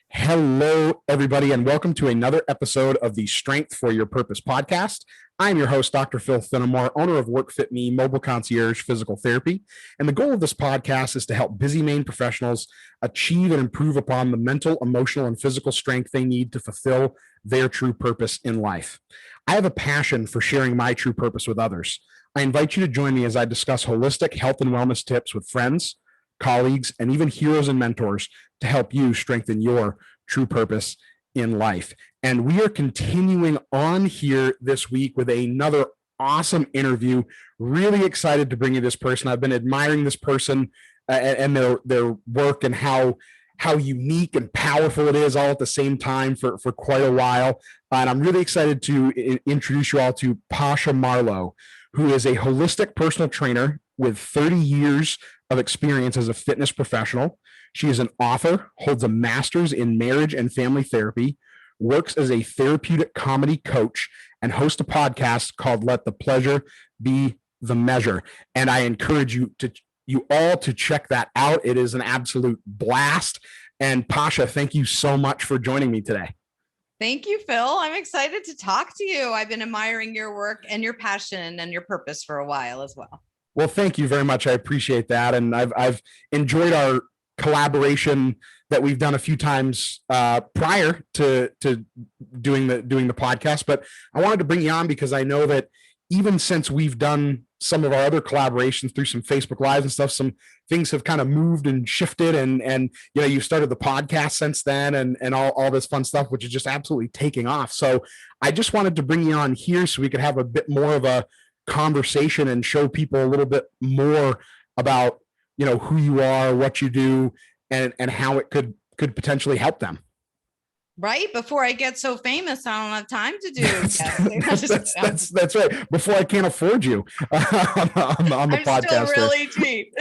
Hello, everybody, and welcome to another episode of the Strength for Your Purpose podcast. I'm your host, Dr. Phil Finemore, owner of WorkFitME Mobile Physical Therapy. And the goal of this podcast is to help busy Maine professionals achieve and improve upon the mental, emotional, and physical strength they need to fulfill their true purpose in life. I have a passion for sharing my true purpose with others. I invite you to join me as I discuss holistic health and wellness tips with friends, colleagues, and even heroes and mentors to help you strengthen your true purpose in life. And we are continuing on here this week with another awesome interview. Really excited to bring you this person. I've been admiring this person and their work and how unique and powerful it is all at the same time for quite a while. And I'm really excited to introduce you all to Pasha Marlowe, who is a holistic personal trainer with 30 years of experience as a fitness professional. She is an author, holds a master's in marriage and family therapy, works as a therapeutic comedy coach, and hosts a podcast called Let the Pleasure Be the Measure. And I encourage you all to check that out. It is an absolute blast. And Pasha, thank you so much for joining me today. Thank you, Phil. I'm excited to talk to you. I've been admiring your work and your passion and your purpose for a while as well. Well, thank you very much. I appreciate that. And I've enjoyed our collaboration that we've done a few times prior to doing the podcast. But I wanted to bring you on because I know that even since we've done some of our other collaborations through some Facebook Lives and stuff, some things have kind of moved and shifted, and you started the podcast since then, and all this fun stuff, which is just absolutely taking off. So I just wanted to bring you on here so we could have a bit more of a conversation and show people a little bit more about who you are, what you do, and how it could potentially help them. Right. Before I get so famous, I don't have time to do. That's right. Before I can't afford you on the podcast. I'm still really cheap.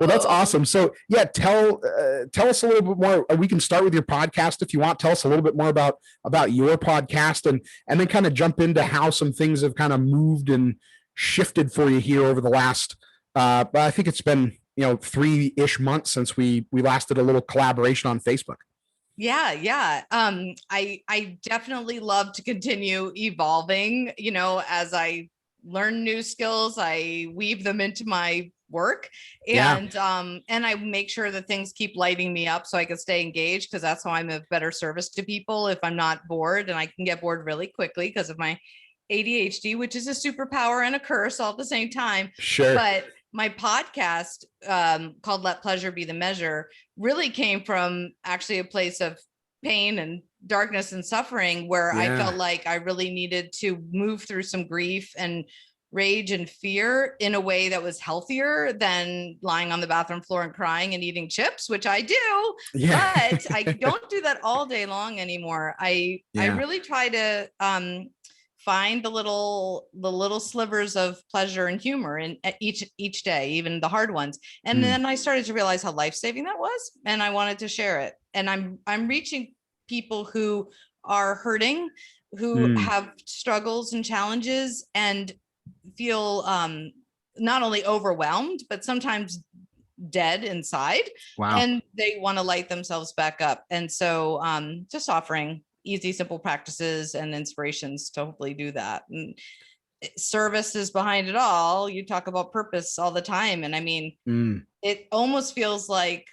Well, that's awesome. So yeah, tell us a little bit more. We can start with your podcast if you want. Tell us a little bit more about your podcast, and then kind of jump into how some things have kind of moved and shifted for you here over the last, I think it's been 3-ish months since we last did a little collaboration on Facebook. Yeah. I definitely love to continue evolving, as I learn new skills, I weave them into my work, and I make sure that things keep lighting me up so I can stay engaged, because that's how I'm of better service to people if I'm not bored, and I can get bored really quickly because of my ADHD, which is a superpower and a curse all at the same time. Sure. But my podcast called Let Pleasure Be the Measure really came from actually a place of pain and darkness and suffering, where I felt like I really needed to move through some grief and rage and fear in a way that was healthier than lying on the bathroom floor and crying and eating chips, which I do, but I don't do that all day long anymore. I really try to find the little slivers of pleasure and humor in each day, even the hard ones. And then I started to realize how life-saving that was, and I wanted to share it. And I'm reaching people who are hurting, who have struggles and challenges, and feel not only overwhelmed, but sometimes dead inside. Wow. And they want to light themselves back up. And so just offering easy, simple practices and inspirations to hopefully do that. And service is behind it all. You talk about purpose all the time. And I mean, it almost feels like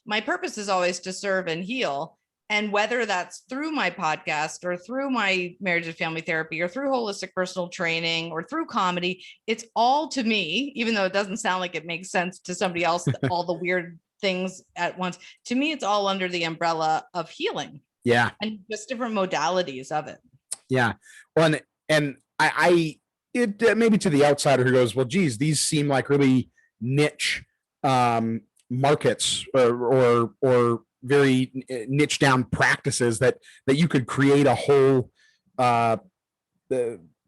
my purpose is always to serve and heal. And whether that's through my podcast or through my marriage and family therapy or through holistic personal training or through comedy, it's all to me, even though it doesn't sound like it makes sense to somebody else, all the weird things at once. To me, it's all under the umbrella of healing. Yeah. And just different modalities of it. Yeah. Well, and it maybe to the outsider who goes, well, geez, these seem like really niche markets or very niche down practices that you could create a whole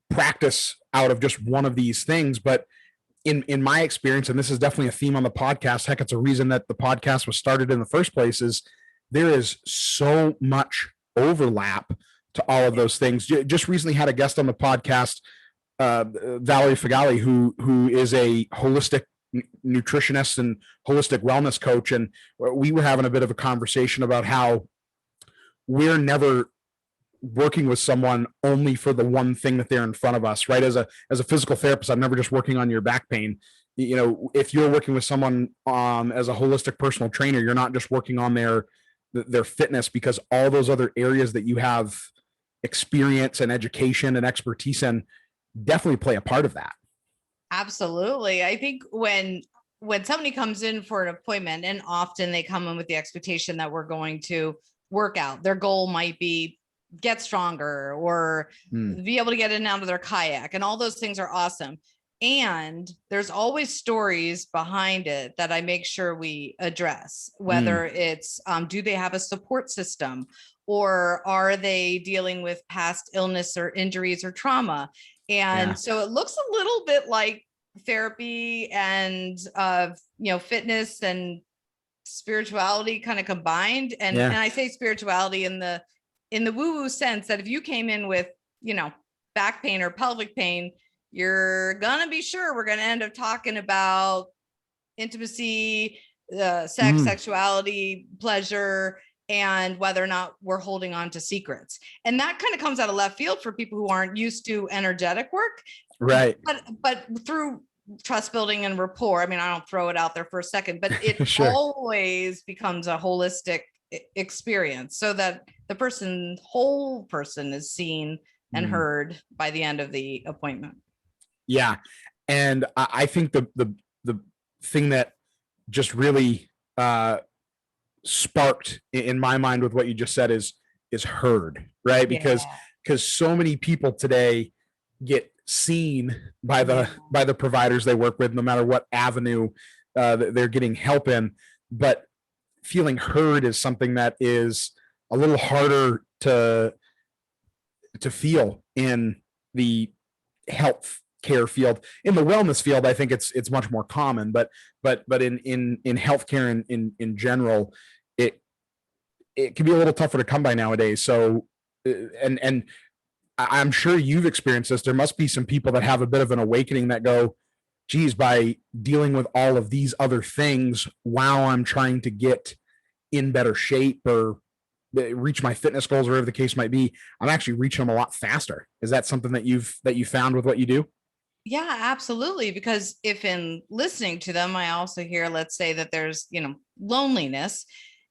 practice out of just one of these things. But in my experience, and this is definitely a theme on the podcast, heck, it's a reason that the podcast was started in the first place, is there is so much overlap to all of those things. Just recently had a guest on the podcast, Valerie Fagali, who is a holistic nutritionist and holistic wellness coach, and we were having a bit of a conversation about how we're never working with someone only for the one thing that they're in front of us, right? As a physical therapist, I'm never just working on your back pain. If you're working with someone as a holistic personal trainer, you're not just working on their fitness, because all those other areas that you have experience and education and expertise in definitely play a part of that. Absolutely. I think when somebody comes in for an appointment, and often they come in with the expectation that we're going to work out, their goal might be get stronger or be able to get in and out of their kayak, and all those things are awesome. And there's always stories behind it that I make sure we address, whether it's, do they have a support system, or are they dealing with past illness or injuries or trauma? And so it looks a little bit like therapy and, fitness and spirituality kind of combined. And I say spirituality in the woo-woo sense that if you came in with, back pain or pelvic pain, you're going to be sure we're going to end up talking about intimacy, sex, sexuality, pleasure, and whether or not we're holding on to secrets. And that kind of comes out of left field for people who aren't used to energetic work. Right. But through trust building and rapport, I mean, I don't throw it out there for a second, but it always becomes a holistic experience, so that the whole person is seen and heard by the end of the appointment. Yeah. And I think the thing that just really sparked in my mind with what you just said is heard, right? Because so many people today get seen by the providers they work with, no matter what avenue they're getting help in. But feeling heard is something that is a little harder to feel in the health care field. In the wellness field, I think it's much more common, but in healthcare in general, it can be a little tougher to come by nowadays. So, and I'm sure you've experienced this. There must be some people that have a bit of an awakening that go, geez, by dealing with all of these other things while I'm trying to get in better shape or reach my fitness goals, or whatever the case might be, I'm actually reaching them a lot faster. Is that something that you found with what you do? Yeah, absolutely. Because if in listening to them, I also hear, let's say that there's, loneliness,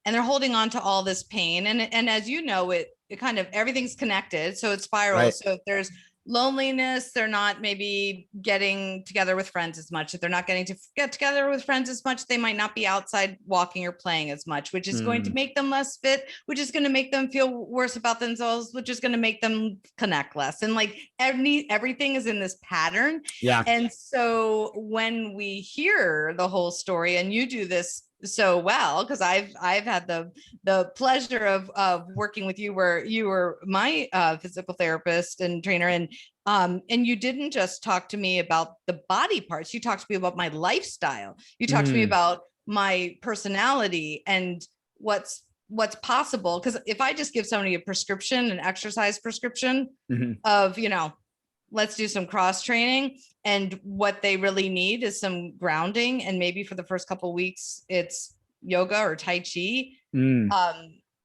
and they're holding on to all this pain. And as you know, it kind of, everything's connected. So it spirals. Right. So if there's loneliness, they're not maybe getting together with friends as much. If they're not getting to get together with friends as much, they might not be outside walking or playing as much, which is going to make them less fit, which is going to make them feel worse about themselves, which is going to make them connect less. And like everything is in this pattern. Yeah. And so when we hear the whole story, and you do this so well, because I've had the pleasure of working with you, where you were my physical therapist and trainer, and you didn't just talk to me about the body parts, you talked to me about my lifestyle, you talked to me about my personality and what's possible. Because if I just give somebody a prescription, an exercise prescription of, let's do some cross training, and what they really need is some grounding, and maybe for the first couple of weeks it's yoga or tai chi,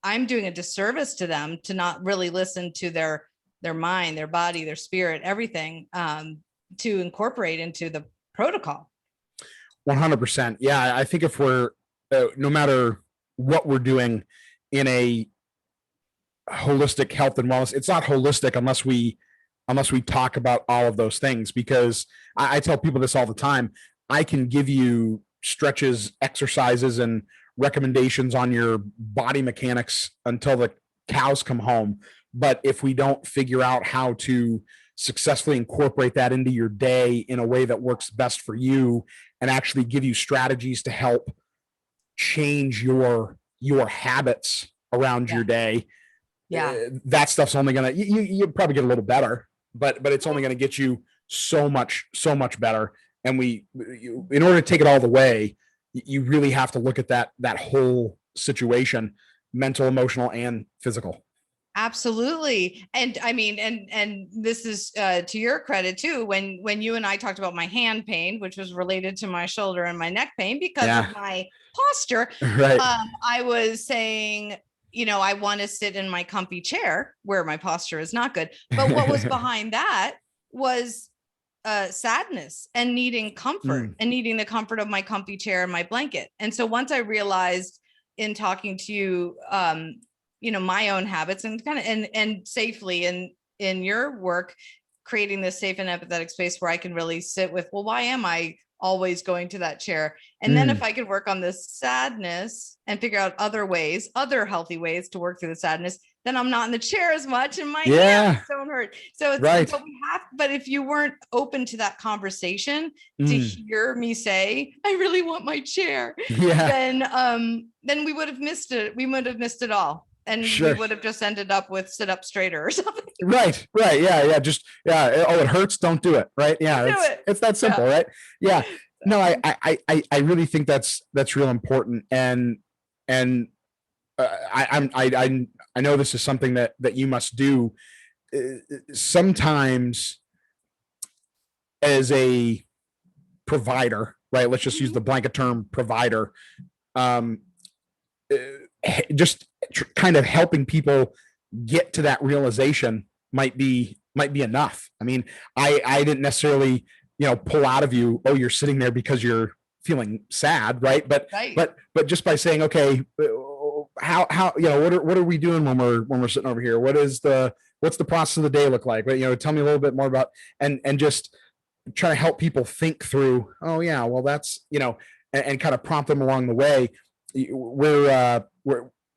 I'm doing a disservice to them to not really listen to their mind, their body, their spirit, everything, to incorporate into the protocol. 100%. Yeah, I think if we're no matter what we're doing in a holistic health and wellness, it's not holistic unless we talk about all of those things. Because I tell people this all the time. I can give you stretches, exercises, and recommendations on your body mechanics until the cows come home. But if we don't figure out how to successfully incorporate that into your day in a way that works best for you, and actually give you strategies to help change your habits around your day, that stuff's only gonna you probably get a little better, but it's only going to get you so much better. And in order to take it all the way, you really have to look at that whole situation, mental, emotional, and physical. Absolutely. And I mean, and this is to your credit too, when you and I talked about my hand pain, which was related to my shoulder and my neck pain because of my posture, right. I was saying, I want to sit in my comfy chair where my posture is not good. But what was behind that was sadness and needing comfort and needing the comfort of my comfy chair and my blanket. And so once I realized in talking to you, my own habits and kind of and safely in your work, creating this safe and empathetic space where I can really sit with, well, why am I always going to that chair? And then if I could work on this sadness and figure out other healthy ways to work through the sadness, then I'm not in the chair as much and my hands don't hurt. So it's right. But if you weren't open to that conversation to hear me say, I really want my chair, then we would have missed it. We would have missed it all. And we would have just ended up with sit up straighter or something. Right. Yeah. Oh, it hurts. Don't do it. Right. Yeah. It's that simple. Right. Yeah. No, I really think that's real important. And I know this is something that you must do sometimes as a provider, right? Let's just use the blanket term provider. Just kind of helping people get to that realization might be enough. I mean, I didn't necessarily, pull out of you, oh, you're sitting there because you're feeling sad, right? But just by saying, okay, how what are we doing when we're sitting over here? What's the process of the day look like? But tell me a little bit more about and just try to help people think through, oh yeah, well that's and kind of prompt them along the way.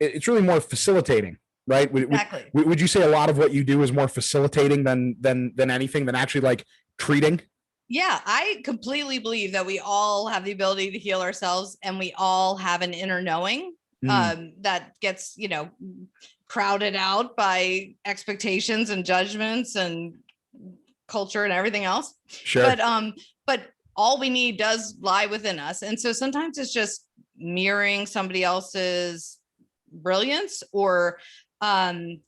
It's really more facilitating, right? Exactly. Would you say a lot of what you do is more facilitating than anything, than actually like treating? Yeah, I completely believe that we all have the ability to heal ourselves, and we all have an inner knowing that gets, crowded out by expectations and judgments and culture and everything else. Sure. But all we need does lie within us. And so sometimes it's just mirroring somebody else's brilliance or giving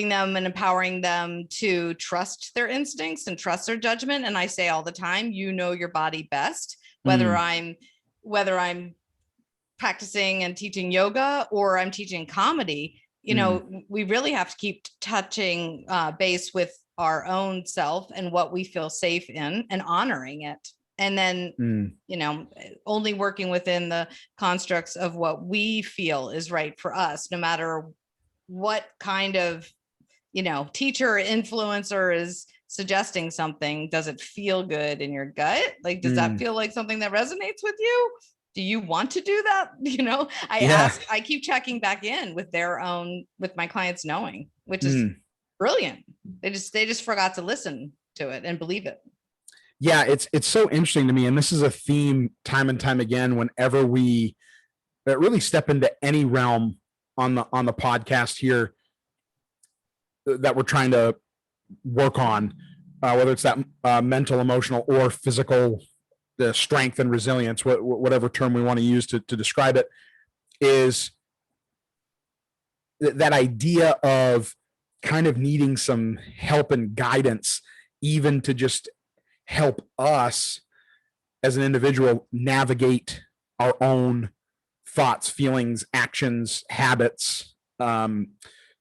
them and empowering them to trust their instincts and trust their judgment. And I say all the time, your body best, whether I'm practicing and teaching yoga or I'm teaching comedy. We really have to keep touching base with our own self and what we feel safe in and honoring it. And then, only working within the constructs of what we feel is right for us, no matter what kind of, teacher or influencer is suggesting something. Does it feel good in your gut? Like, does that feel like something that resonates with you? Do you want to do that? I keep checking back in with with my clients knowing, which is brilliant. They just forgot to listen to it and believe it. Yeah, it's so interesting to me, and this is a theme time and time again whenever we really step into any realm on the podcast here that we're trying to work on, whether it's that mental, emotional, or physical, the strength and resilience, whatever term we want to use to describe it, is that idea of kind of needing some help and guidance, even to just help us as an individual navigate our own thoughts, feelings, actions, habits, the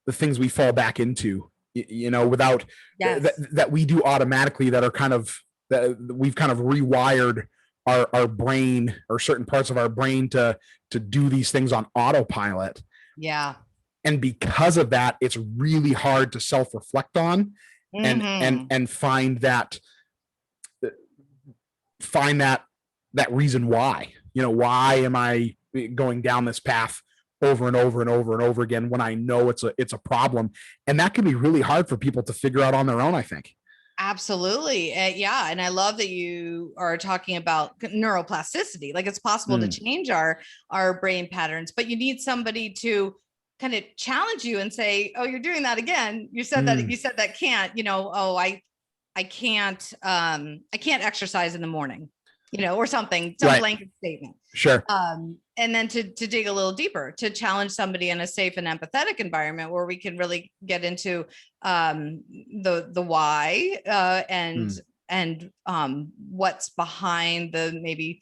things we fall back into, without that we do automatically, that are kind of, that we've kind of rewired our brain or certain parts of our brain to do these things on autopilot. Yeah. And because of that, it's really hard to self-reflect on and find that reason why, why am I going down this path over and over and over and over again when I know it's a problem. And that can be really hard for people to figure out on their own, I think. Absolutely. Yeah. And I love that you are talking about neuroplasticity. Like, it's possible to change our brain patterns, but you need somebody to kind of challenge you and say, oh, you're doing that again. You said that can't, I can't exercise in the morning, or something, some blanket statement. Sure. and then to dig a little deeper, to challenge somebody in a safe and empathetic environment where we can really get into the why and what's behind the maybe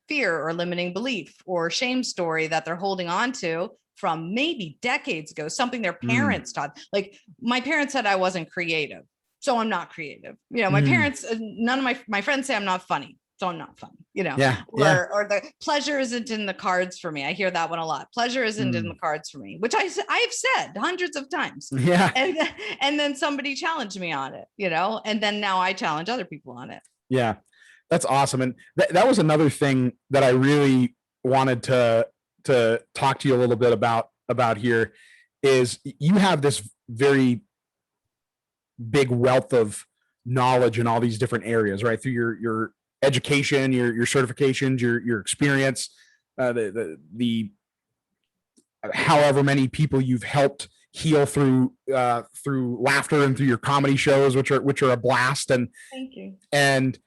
fear or limiting belief or shame story that they're holding on to from maybe decades ago, something their parents taught. Like my parents said I wasn't creative, so I'm not creative. You know, my parents, none of my friends say I'm not funny, so I'm not funny, you know, or the pleasure isn't in the cards for me. I hear that one a lot. Pleasure isn't in the cards for me, which I've said hundreds of times. Yeah. And then somebody challenged me on it, you know, and then now I challenge other people on it. Yeah. That's awesome. And that was another thing that I really wanted to talk to you a little bit about here is you have this very big wealth of knowledge in all these different areas, right? Through your education, your certifications, your experience, the however many people you've helped heal through laughter and through your comedy shows, which are a blast. And thank you. And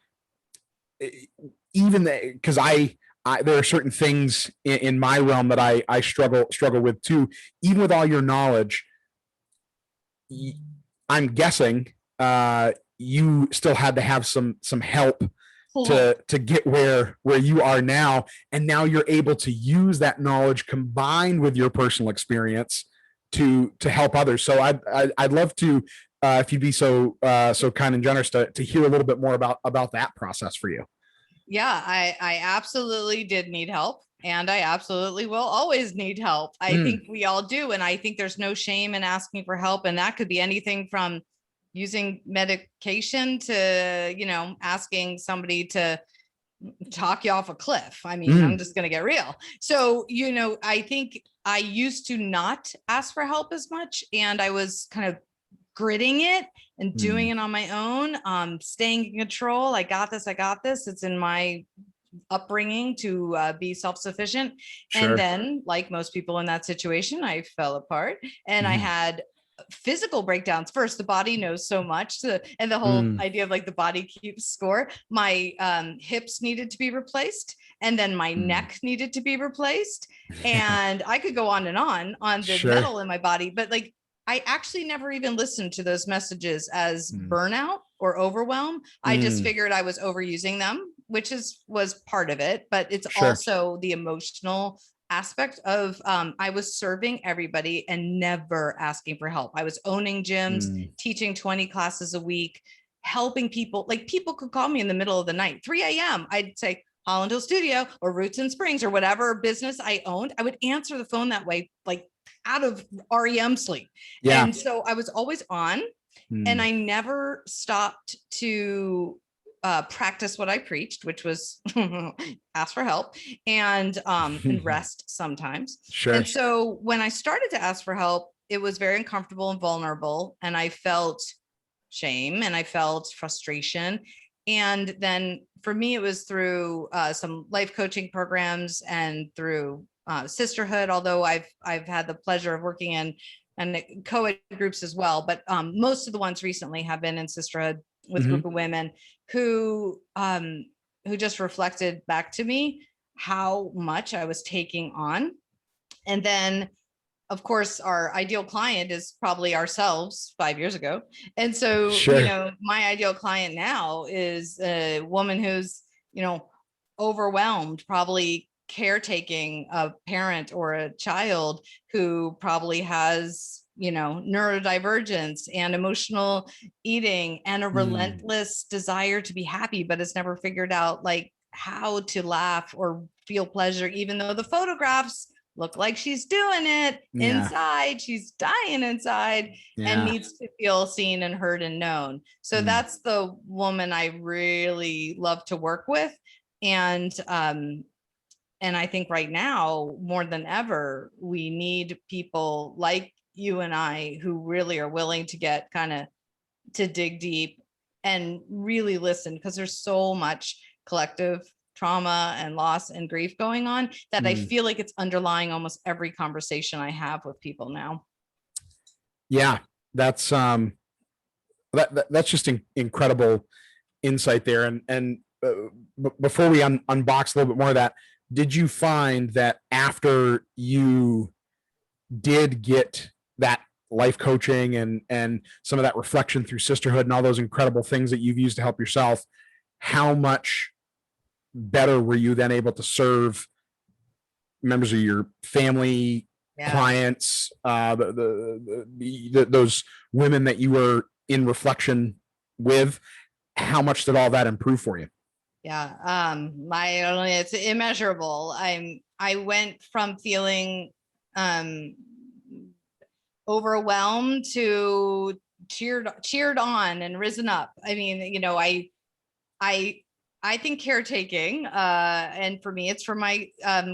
even because I there are certain things in my realm that I struggle with too. Even with all your knowledge, I'm guessing you still had to have some help to get where you are now, and now you're able to use that knowledge combined with your personal experience to help others. So I'd love to, if you'd be so kind and generous to hear a little bit more about that process for you. Yeah, I absolutely did need help, and I absolutely will always need help. I think we all do. And I think there's no shame in asking for help. And that could be anything from using medication to, you know, asking somebody to talk you off a cliff. I mean, I'm just going to get real. So, you know, I think I used to not ask for help as much, and I was kind of gritting it and doing it on my own, staying in control. I got this. It's in my upbringing to be self-sufficient. Sure. And then, like most people in that situation, I fell apart and I had physical breakdowns. First, the body knows so much, and the whole idea of like the body keeps score. My hips needed to be replaced, and then my neck needed to be replaced, and I could go on and on the metal in my body. But like, I actually never even listened to those messages as burnout or overwhelm. I just figured I was overusing them, which was part of it, but it's also the emotional aspect of I was serving everybody and never asking for help. I was owning gyms, teaching 20 classes a week, helping people. Like, people could call me in the middle of the night, 3 a.m. I'd say Holland Hill Studio or Roots and Springs or whatever business I owned. I would answer the phone that way, like out of REM sleep. Yeah. And so I was always on, and I never stopped to practice what I preached, which was ask for help and rest sometimes. Sure. And so when I started to ask for help, it was very uncomfortable and vulnerable, and I felt shame and I felt frustration. And then for me, it was through some life coaching programs and through sisterhood, although I've had the pleasure of working in and co-ed groups as well. But most of the ones recently have been in sisterhood with a group of women who just reflected back to me how much I was taking on. And then, of course, our ideal client is probably ourselves 5 years ago. And so, you know, my ideal client now is a woman who's, you know, overwhelmed, probably caretaking a parent or a child who probably has, you know, neurodivergence and emotional eating and a relentless desire to be happy, but has never figured out like how to laugh or feel pleasure, even though the photographs look like she's doing it inside. She's dying inside and needs to feel seen and heard and known. So that's the woman I really love to work with. And I think right now, more than ever, we need people like you and I who really are willing to get kind of to dig deep and really listen, because there's so much collective trauma and loss and grief going on that I feel like it's underlying almost every conversation I have with people now. Yeah, that's that's just incredible insight there. And before we unbox a little bit more of that, did you find that after you did get that life coaching and some of that reflection through sisterhood and all those incredible things that you've used to help yourself, how much better were you then able to serve members of your family, clients, those women that you were in reflection with? How much did all that improve for you? Yeah. It's immeasurable. I went from feeling overwhelmed to cheered on and risen up. I mean, I think caretaking, and for me, it's for my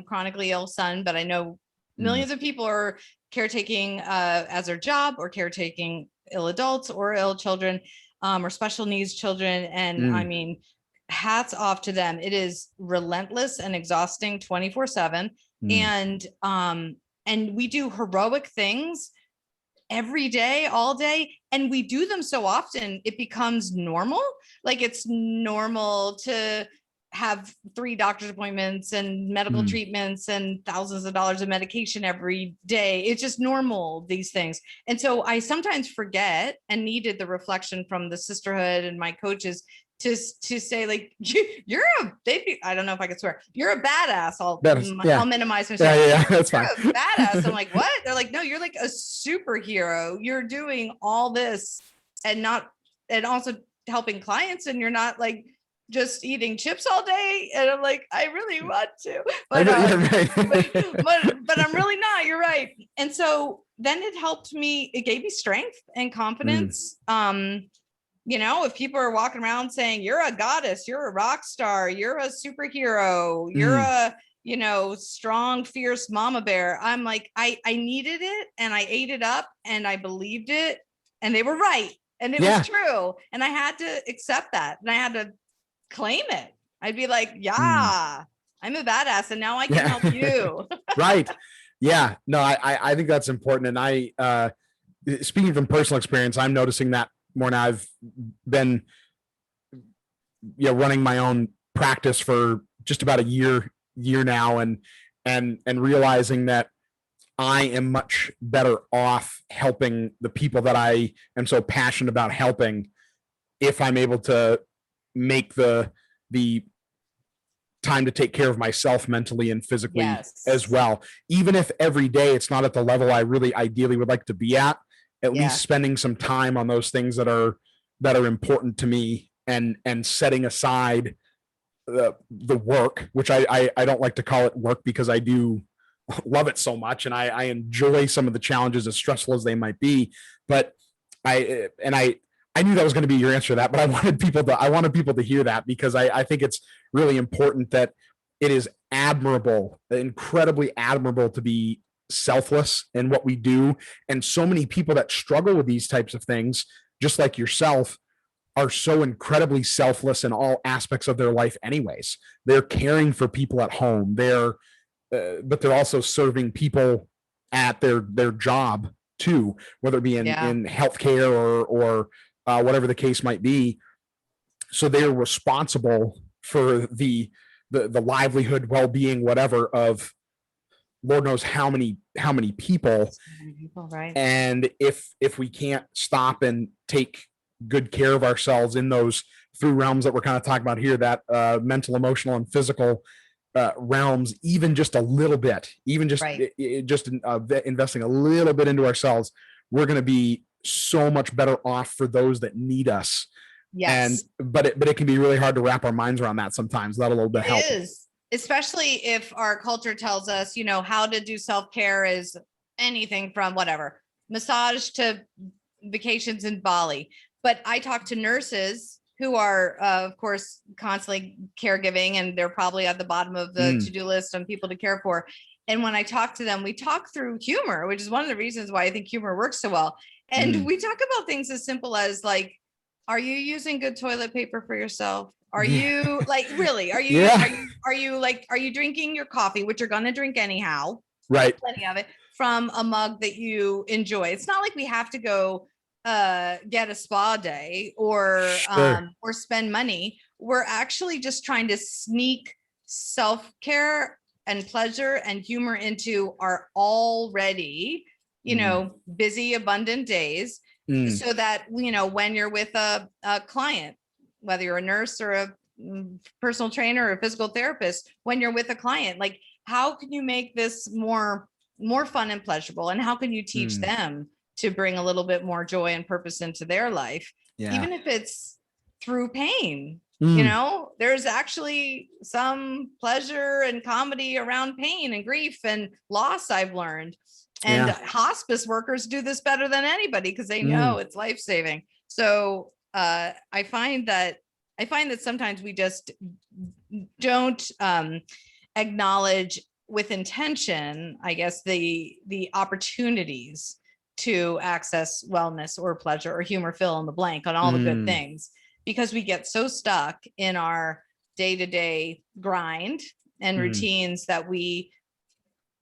chronically ill son, but I know millions of people are caretaking as their job, or caretaking ill adults or ill children, or special needs children. And I mean, hats off to them. It is relentless and exhausting 24/7. And we do heroic things every day, all day. And we do them so often, it becomes normal. Like, it's normal to have 3 doctor's appointments and medical treatments and thousands of dollars of medication every day. It's just normal, these things. And so I sometimes forget, and needed the reflection from the sisterhood and my coaches to say, like, you're a baby. I don't know if I could swear. You're a badass. I'll minimize myself. Yeah, that's fine. You're a badass. I'm like, what? They're like, no, you're like a superhero. You're doing all this and also helping clients, and you're not like just eating chips all day. And I'm like, I really want to, but I'm really not. You're right. And so then it helped me. It gave me strength and confidence. If people are walking around saying you're a goddess, you're a rock star, you're a superhero, you're a, strong, fierce mama bear. I'm like, I needed it, and I ate it up, and I believed it, and they were right. And it was true. And I had to accept that, and I had to claim it. I'd be like, I'm a badass, and now I can help you. Right. Yeah. No, I think that's important. And I, speaking from personal experience, I'm noticing that more now. I've been running my own practice for just about a year now, and realizing that I am much better off helping the people that I am so passionate about helping, if I'm able to make the time to take care of myself mentally and physically as well. Even if every day it's not at the level I really ideally would like to be at least spending some time on those things that are important to me, and setting aside the work, which I don't like to call it work, because I do love it so much, and I enjoy some of the challenges, as stressful as they might be. But I knew that was going to be your answer to that, but I wanted people to hear that, because I think it's really important that it is admirable, incredibly admirable, to be selfless in what we do. And so many people that struggle with these types of things, just like yourself, are so incredibly selfless in all aspects of their life anyways. They're caring for people at home, but they're also serving people at their job too, whether it be in healthcare or whatever the case might be. So they're responsible for the livelihood, well-being, whatever, of Lord knows how many people. Right. And if we can't stop and take good care of ourselves in those 3 realms that we're kind of talking about here, that mental, emotional, and physical realms, even just a little bit, even just investing a little bit into ourselves, we're going to be so much better off for those that need us. Yes. But it can be really hard to wrap our minds around that sometimes, let alone to help. It is. Especially if our culture tells us, how to do self-care is anything from whatever, massage to vacations in Bali. But I talk to nurses who are, of course, constantly caregiving, and they're probably at the bottom of the to-do list on people to care for. And when I talk to them, we talk through humor, which is one of the reasons why I think humor works so well. And we talk about things as simple as, like, are you using good toilet paper for yourself? Are you like, really? Are you drinking your coffee, which you're going to drink anyhow? Right. Plenty of it, from a mug that you enjoy. It's not like we have to go get a spa day or spend money. We're actually just trying to sneak self-care and pleasure and humor into our already, busy, abundant days. So that, when you're with a client, whether you're a nurse or a personal trainer or a physical therapist, when you're with a client, like, how can you make this more fun and pleasurable? And how can you teach them to bring a little bit more joy and purpose into their life? Even if it's through pain, there's actually some pleasure and comedy around pain and grief and loss, I've learned. And hospice workers do this better than anybody because they know it's life-saving. So I find that sometimes we just don't acknowledge with intention, I guess, the opportunities to access wellness or pleasure or humor, fill in the blank on all the good things, because we get so stuck in our day-to-day grind and routines that we,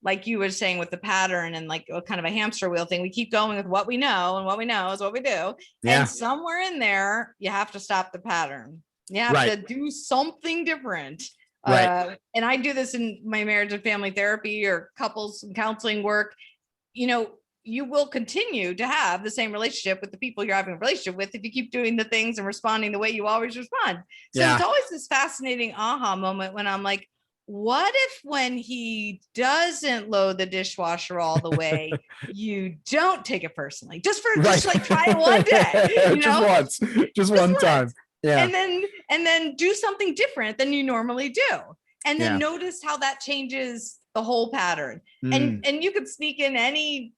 like you were saying with the pattern and like a kind of a hamster wheel thing, we keep going with what we know, and what we know is what we do. And somewhere in there, you have to stop the pattern. You have to do something different. And I do this in my marriage and family therapy or couples and counseling work. You will continue to have the same relationship with the people you're having a relationship with if you keep doing the things and responding the way you always respond. So it's always this fascinating aha moment when I'm like, what if when he doesn't load the dishwasher all the way, you don't take it personally, just like try it one day, just one time. Yeah. And then do something different than you normally do. And then notice how that changes the whole pattern. And you could sneak in any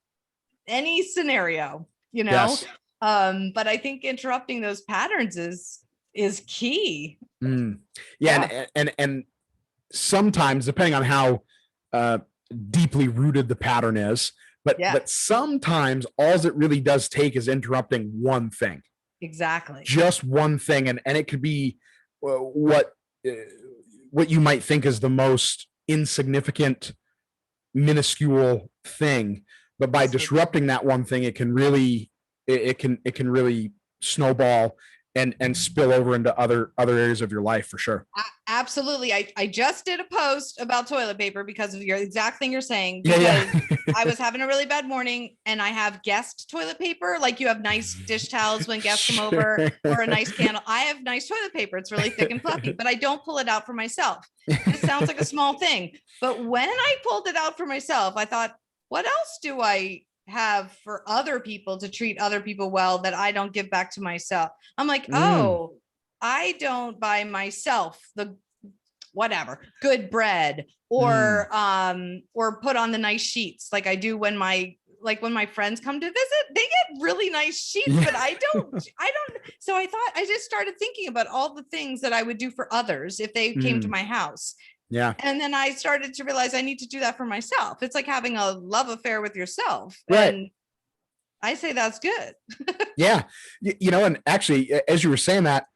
scenario, but I think interrupting those patterns is key. And sometimes, depending on how deeply rooted the pattern is, but sometimes all it really does take is interrupting one thing. Exactly. Just one thing. And it could be what you might think is the most insignificant, minuscule thing. But by disrupting that one thing, it can really snowball and spill over into other areas of your life for sure. Absolutely. I just did a post about toilet paper because of your exact thing you're saying. Because I was having a really bad morning and I have guest toilet paper. Like you have nice dish towels when guests come over, or a nice candle. I have nice toilet paper. It's really thick and fluffy, but I don't pull it out for myself. It sounds like a small thing. But when I pulled it out for myself, I thought, what else do I have for other people to treat other people well that I don't give back to myself? I'm like, oh, I don't buy myself the whatever good bread or put on the nice sheets like I do when my friends come to visit. They get really nice sheets, but I don't. So I thought, I just started thinking about all the things that I would do for others if they came to my house. Yeah. And then I started to realize I need to do that for myself. It's like having a love affair with yourself. Right. And I say that's good. Yeah. And actually, as you were saying that,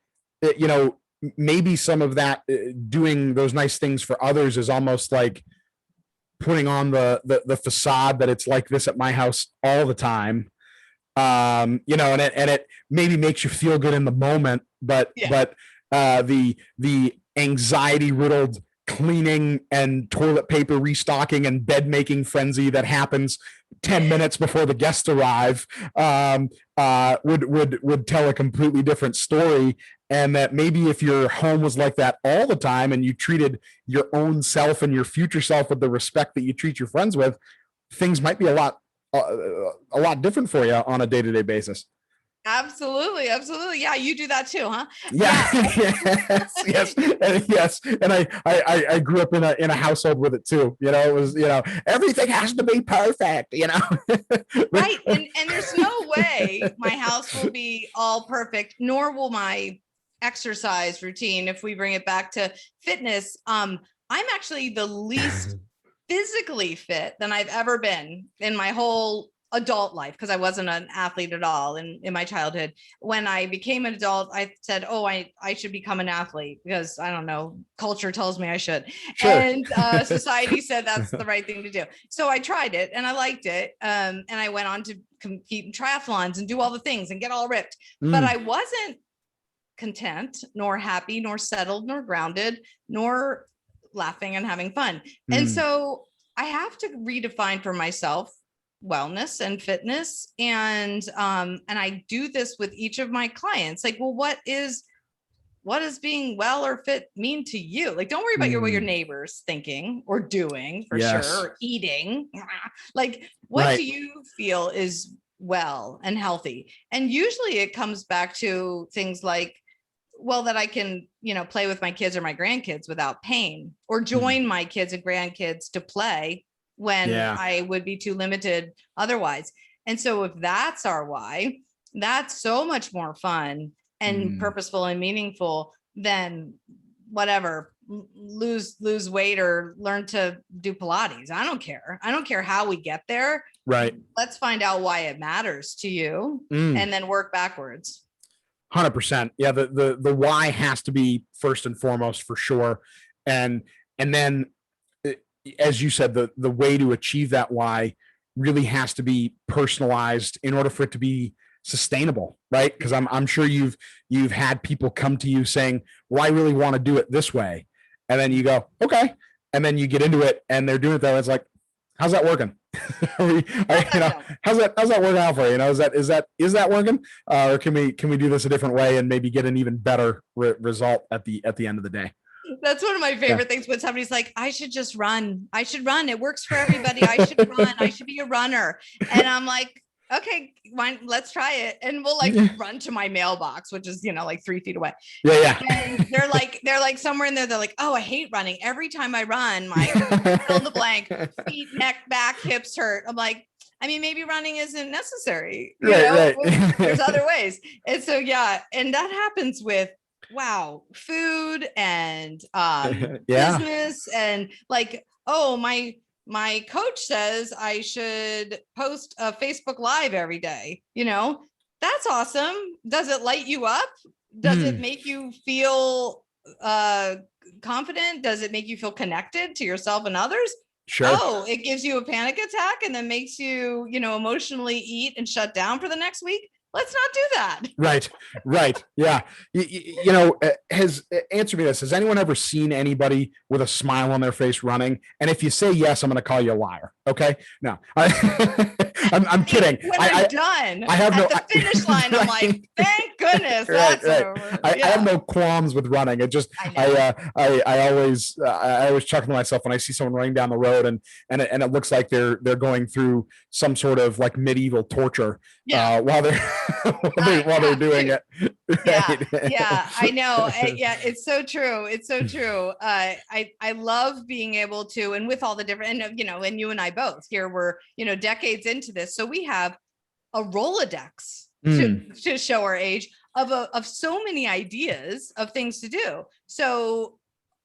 maybe some of that doing those nice things for others is almost like putting on the facade that it's like this at my house all the time. And it maybe makes you feel good in the moment, but the anxiety riddled cleaning and toilet paper restocking and bed making frenzy that happens 10 minutes before the guests arrive would tell a completely different story. And that maybe if your home was like that all the time and you treated your own self and your future self with the respect that you treat your friends with, things might be a lot different for you on a day-to-day basis. Absolutely. Yeah, you do that too, huh? Yeah. Yes. And I grew up in a household with it too. It was, everything has to be perfect, Right. And there's no way my house will be all perfect, nor will my exercise routine. If we bring it back to fitness, I'm actually the least physically fit than I've ever been in my whole adult life, because I wasn't an athlete at all in my childhood. When I became an adult, I said, I should become an athlete because I don't know, culture tells me I should. Sure. And society said that's the right thing to do. So I tried it and I liked it. And I went on to compete in triathlons and do all the things and get all ripped. But I wasn't content, nor happy, nor settled, nor grounded, nor laughing and having fun. And so I have to redefine for myself wellness and fitness. And I do this with each of my clients. Like, well, what does being well or fit mean to you? Like, don't worry about what your neighbor's thinking or doing for sure, or eating. Like, what do you feel is well and healthy? And usually it comes back to things like, well, that I can, play with my kids or my grandkids without pain, or join my kids and grandkids to play when I would be too limited otherwise. And so if that's our why, that's so much more fun and purposeful and meaningful than whatever, lose weight or learn to do Pilates. I don't care how we get there. Right. Let's find out why it matters to you and then work backwards. 100%. Yeah. The why has to be first and foremost, for sure. And then, as you said, the way to achieve that why really has to be personalized in order for it to be sustainable, right? Because I'm sure you've had people come to you saying, well, I really want to do it this way. And then you go, okay. And then you get into it and they're doing it that way. It's like, how's that working? How's that working out for you? Is that working? Or can we do this a different way and maybe get an even better result at the end of the day? That's one of my favorite things when somebody's like, I should just run. I should run. It works for everybody. I should run. I should be a runner. And I'm like, okay, fine, let's try it. And we'll run to my mailbox, which is, like 3 feet away. Yeah. And they're like somewhere in there. They're like, oh, I hate running. Every time I run, my fill in the blank, feet, neck, back, hips hurt. I'm like, I mean, maybe running isn't necessary. Right. There's other ways. And so, and that happens with, food and business, and like, oh, my coach says I should post a Facebook Live every day. That's awesome. Does it light you up? Does it make you feel confident? Does it make you feel connected to yourself and others? Sure. Oh, it gives you a panic attack and then makes you, emotionally eat and shut down for the next week. Let's not do that. Right. Yeah. Answer me this. Has anyone ever seen anybody with a smile on their face running? And if you say yes, I'm going to call you a liar. Okay. No, I'm kidding. When I'm done, I have at the finish line. I'm like, thank goodness that's over. I have no qualms with running. It just, I always chuckle to myself when I see someone running down the road and it looks like they're going through some sort of like medieval torture while they're doing it. Yeah, I know. Yeah, it's so true. It's so true. I love being able to, and with all the different, and you and I both here, we're, decades into this. So we have a Rolodex to show our age of so many ideas of things to do. So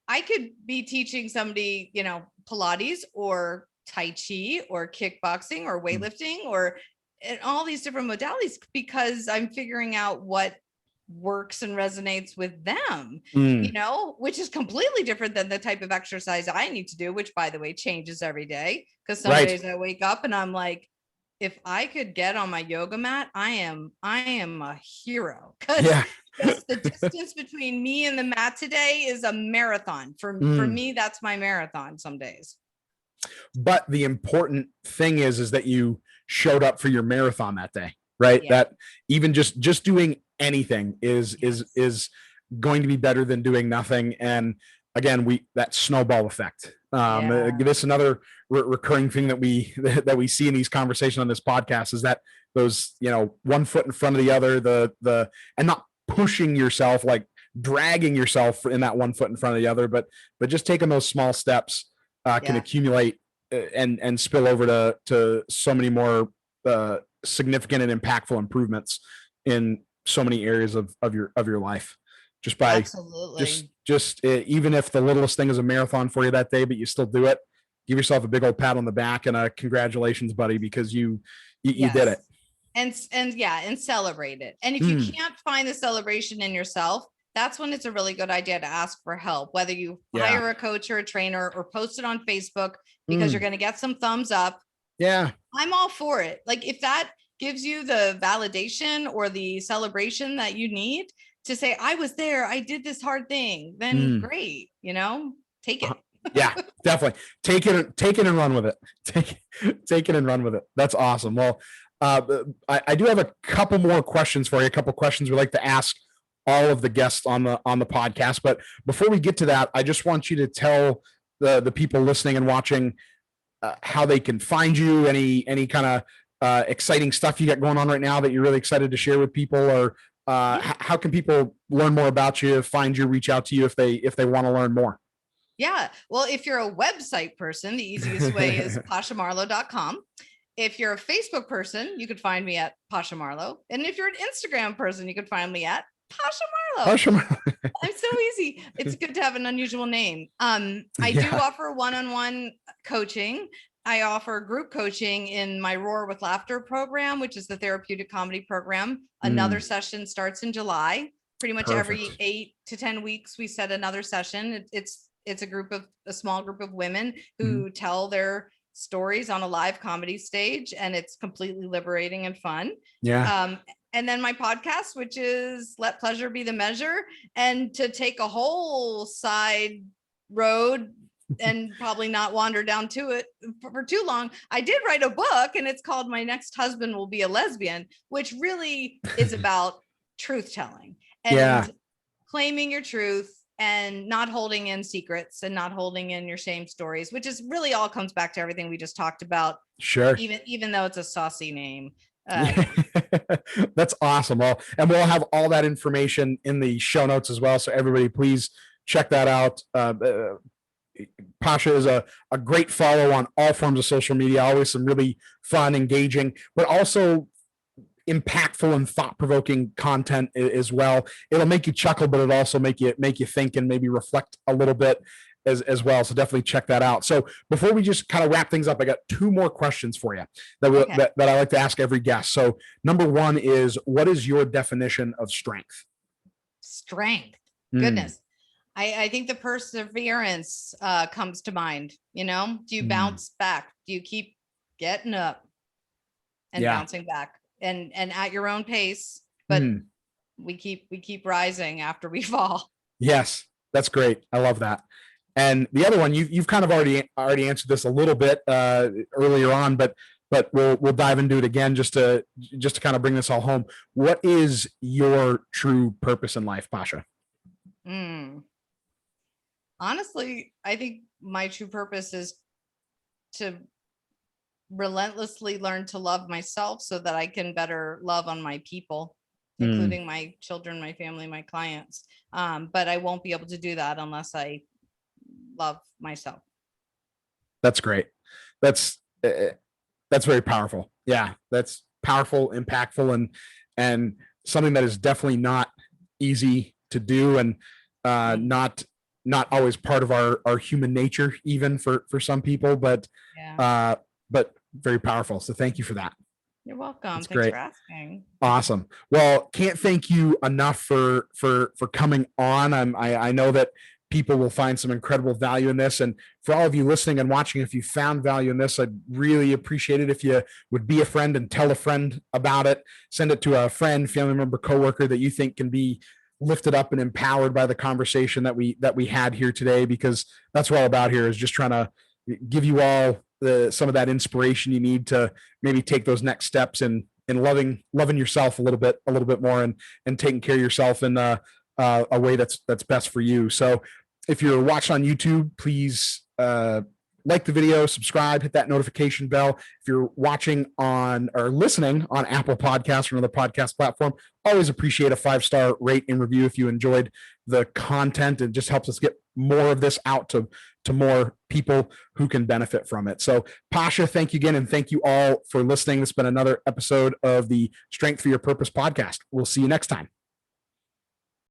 I could be teaching somebody, Pilates or Tai Chi or kickboxing or weightlifting or all these different modalities, because I'm figuring out what works and resonates with them, which is completely different than the type of exercise I need to do, which, by the way, changes every day. Because some days I wake up and I'm like, if I could get on my yoga mat, I am a hero. Because the distance between me and the mat today is a marathon. For me, that's my marathon some days. But the important thing is that you showed up for your marathon that day, right? That even just doing anything is going to be better than doing nothing. And again, that snowball effect. This another recurring thing that we see in these conversations on this podcast is that those, one foot in front of the other, and not pushing yourself, like dragging yourself in that one foot in front of the other, but just taking those small steps can accumulate and spill over to so many more significant and impactful improvements in so many areas of your life, just by even if the littlest thing is a marathon for you that day, but you still do it, give yourself a big old pat on the back and a congratulations, buddy, because you did it. And celebrate it. And if you can't find the celebration in yourself, that's when it's a really good idea to ask for help, whether you hire a coach or a trainer or post it on Facebook, because you're going to get some thumbs up. Yeah. I'm all for it. Like, if that gives you the validation or the celebration that you need to say, I was there, I did this hard thing, then great, take it. Yeah, definitely. Take it and run with it. Take it and run with it. That's awesome. Well, I do have a couple more questions for you. A couple questions we like to ask all of the guests on the podcast. But before we get to that, I just want you to tell the people listening and watching how they can find you. Any kind of exciting stuff you got going on right now that you're really excited to share with people, or how can people learn more about you, find you, reach out to you if they want to learn more? Yeah. Well, if you're a website person, the easiest way is pashamarlowe.com. If you're a Facebook person, you could find me at Pasha Marlowe. And if you're an Instagram person, you could find me at Pasha Marlowe. Pasha Marlowe. I'm so easy. It's good to have an unusual name. I do offer one-on-one coaching. I offer group coaching in my Roar with Laughter program, which is the therapeutic comedy program. Another session starts in July. Pretty much every 8 to 10 weeks, we set another session. It's a small group of women who tell their stories on a live comedy stage, and it's completely liberating and fun. Yeah. And then my podcast, which is Let Pleasure Be the Measure. And to take a whole side road and probably not wander down to it for too long, I did write a book, and it's called My Next Husband Will Be a Lesbian, which really is about truth telling and claiming your truth and not holding in secrets and not holding in your shame stories, which is really all comes back to everything we just talked about. Sure. Even though it's a saucy name. That's awesome. Well, and we'll have all that information in the show notes as well. So everybody, please check that out. Pasha is a great follow on all forms of social media, always some really fun, engaging, but also impactful and thought-provoking content as well. It'll make you chuckle, but it'll also make you think and maybe reflect a little bit as well. So definitely check that out. So before we just kind of wrap things up, I got 2 more questions for you that I like to ask every guest. So number 1 is, what is your definition of strength? Strength. Goodness. I think the perseverance comes to mind. Do you bounce back? Do you keep getting up and bouncing back? And at your own pace, but we keep rising after we fall. Yes, that's great. I love that. And the other one, you've kind of already answered this a little bit earlier on, but we'll dive into it again just to kind of bring this all home. What is your true purpose in life, Pasha? Honestly, I think my true purpose is to relentlessly learn to love myself so that I can better love on my people, including my children, my family, my clients. But I won't be able to do that unless I love myself. That's great. That's very powerful. Yeah, that's powerful, impactful, and something that is definitely not easy to do, and not always part of our human nature, even for some people, but very powerful. So thank you for that. You're welcome. That's Thanks great. For asking. Awesome. Well, can't thank you enough for coming on. I know that people will find some incredible value in this. And for all of you listening and watching, if you found value in this, I'd really appreciate it if you would be a friend and tell a friend about it. Send it to a friend, family member, coworker that you think can be lifted up and empowered by the conversation that we had here today, because that's what we're all about here, is just trying to give you all some of that inspiration you need to maybe take those next steps in loving yourself a little bit more, and taking care of yourself in a way that's best for you. So if you're watching on YouTube, please like the video, subscribe, hit that notification bell. If you're watching on or listening on Apple Podcasts or another podcast platform, always appreciate a 5-star rate and review if you enjoyed the content. It just helps us get more of this out to more people who can benefit from it. So Pasha, thank you again. And thank you all for listening. It's been another episode of the Strength for Your Purpose podcast. We'll see you next time.